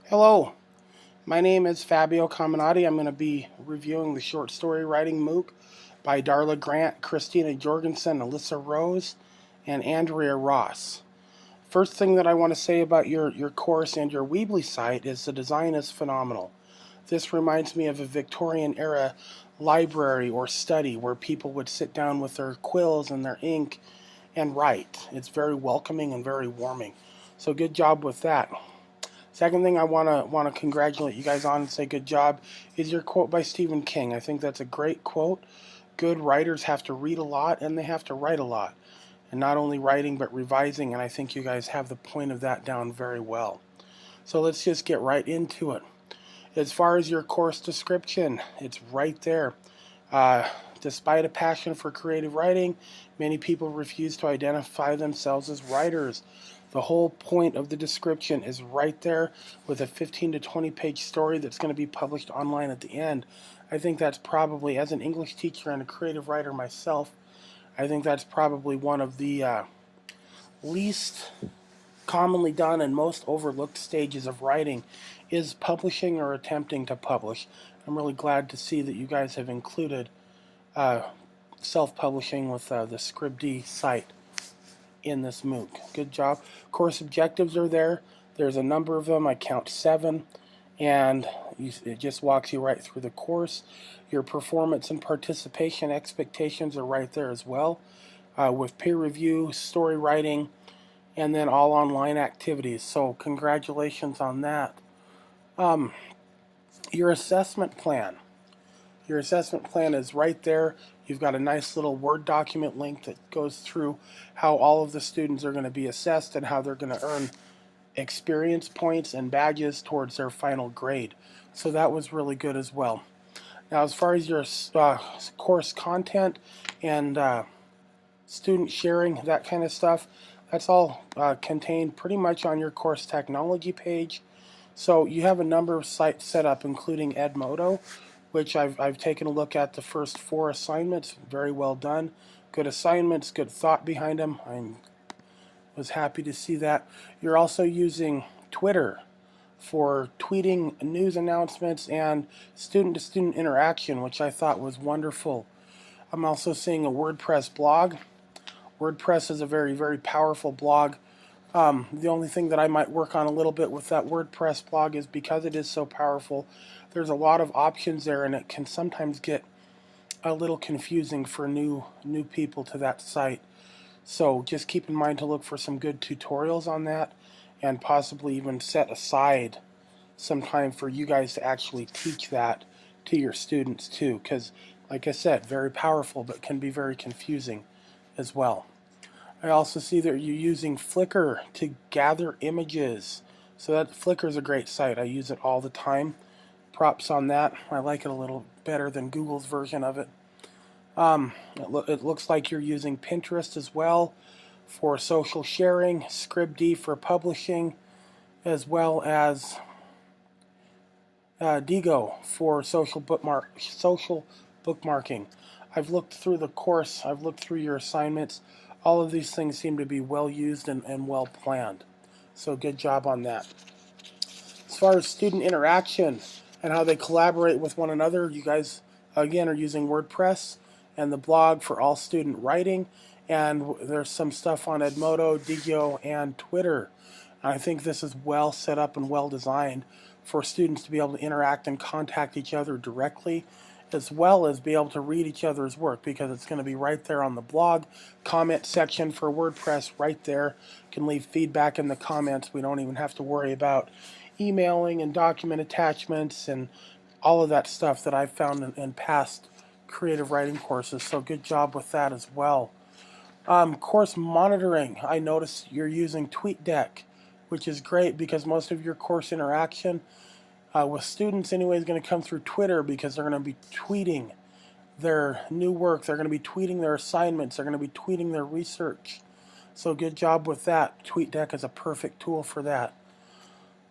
Hello, my name is Fabio Caminati. I'm going to be reviewing the short story writing MOOC by Darla Grant, Christina Jorgensen, Alyssa Rose, and Andrea Ross. First thing that I want to say about your course and your Weebly site is the design is phenomenal. This reminds me of a Victorian era library or study where people would sit down with their quills and their ink and write. It's very welcoming and very warming. So good job with that. Second thing I want to congratulate you guys on and say good job is your quote by Stephen King. I think that's a great quote. Good writers have to read a lot and they have to write a lot. And not only writing but revising, and I think you guys have the point of that down very well. So let's just get right into it. As far as your course description, it's right there. Despite a passion for creative writing, many people refuse to identify themselves as writers. The whole point of the description is right there with a 15 to 20 page story that's going to be published online at the end. I think that's probably, as an English teacher and a creative writer myself, I think that's probably one of the least commonly done and most overlooked stages of writing is publishing or attempting to publish. I'm really glad to see that you guys have included self-publishing with the Scribd site in this MOOC. Good job. Course objectives are there. There's a number of them. I count 7, and it just walks you right through the course. Your performance and participation expectations are right there as well, with peer review, story writing, and then all online activities. So congratulations on that. Your assessment plan. Your assessment plan is right there. You've got a nice little Word document link that goes through how all of the students are going to be assessed and how they're going to earn experience points and badges towards their final grade. So that was really good as well. Now, as far as your course content and student sharing, that kind of stuff, that's all contained pretty much on your course technology page. So you have a number of sites set up, including Edmodo, which I've taken a look at the first 4 assignments. Very well done. Good assignments, good thought behind them. I was happy to see that. You're also using Twitter for tweeting news announcements and student-to-student interaction, which I thought was wonderful. I'm also seeing a WordPress blog. WordPress is a very, very powerful blog. The only thing that I might work on a little bit with that WordPress blog is because it is so powerful, there's a lot of options there, and it can sometimes get a little confusing for new people to that site. So just keep in mind to look for some good tutorials on that, and possibly even set aside some time for you guys to actually teach that to your students too, because like I said, very powerful but can be very confusing as well. I also see that you're using Flickr to gather images. So that Flickr is a great site. I use it all the time. Props on that. I like it a little better than Google's version of it. It looks like you're using Pinterest as well for social sharing, Scribd for publishing, as well as Digo for social bookmarking. I've looked through the course. I've looked through your assignments. All of these things seem to be well used and well planned. So good job on that. As far as student interaction and how they collaborate with one another, you guys, again, are using WordPress and the blog for all student writing. And there's some stuff on Edmodo, Digio, and Twitter. I think this is well set up and well designed for students to be able to interact and contact each other directly, as well as be able to read each other's work, because it's going to be right there on the blog. Comment section for WordPress right there. You can leave feedback in the comments. We don't even have to worry about emailing and document attachments and all of that stuff that I've found in past creative writing courses. So good job with that as well. Course monitoring. I noticed you're using TweetDeck, which is great because most of your course interaction with students anyway is going to come through Twitter, because they're going to be tweeting their new work, they're going to be tweeting their assignments, they're going to be tweeting their research. So good job with that. TweetDeck is a perfect tool for that.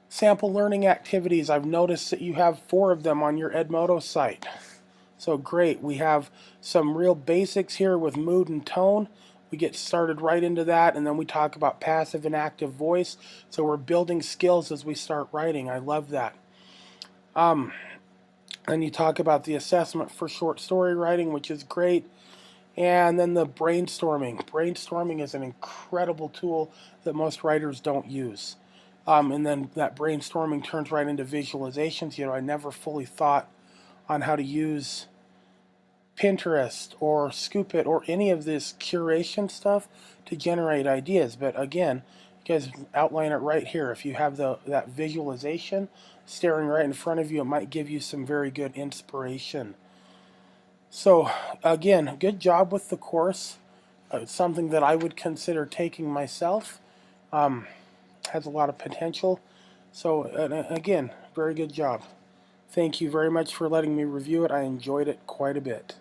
Sample learning activities. I've noticed that you have 4 of them on your Edmodo site. So great. We have some real basics here with mood and tone. We get started right into that, and then we talk about passive and active voice. So we're building skills as we start writing. I love that. And you talk about the assessment for short story writing, which is great. And then the brainstorming. Brainstorming is an incredible tool that most writers don't use. And then that brainstorming turns right into visualizations. I never fully thought on how to use Pinterest or Scoop It or any of this curation stuff to generate ideas. But again, you guys outline it right here. If you have that visualization staring right in front of you, it might give you some very good inspiration. So again, good job with the course. It's something that I would consider taking myself. Has a lot of potential. So again, very good job. Thank you very much for letting me review it. I enjoyed it quite a bit.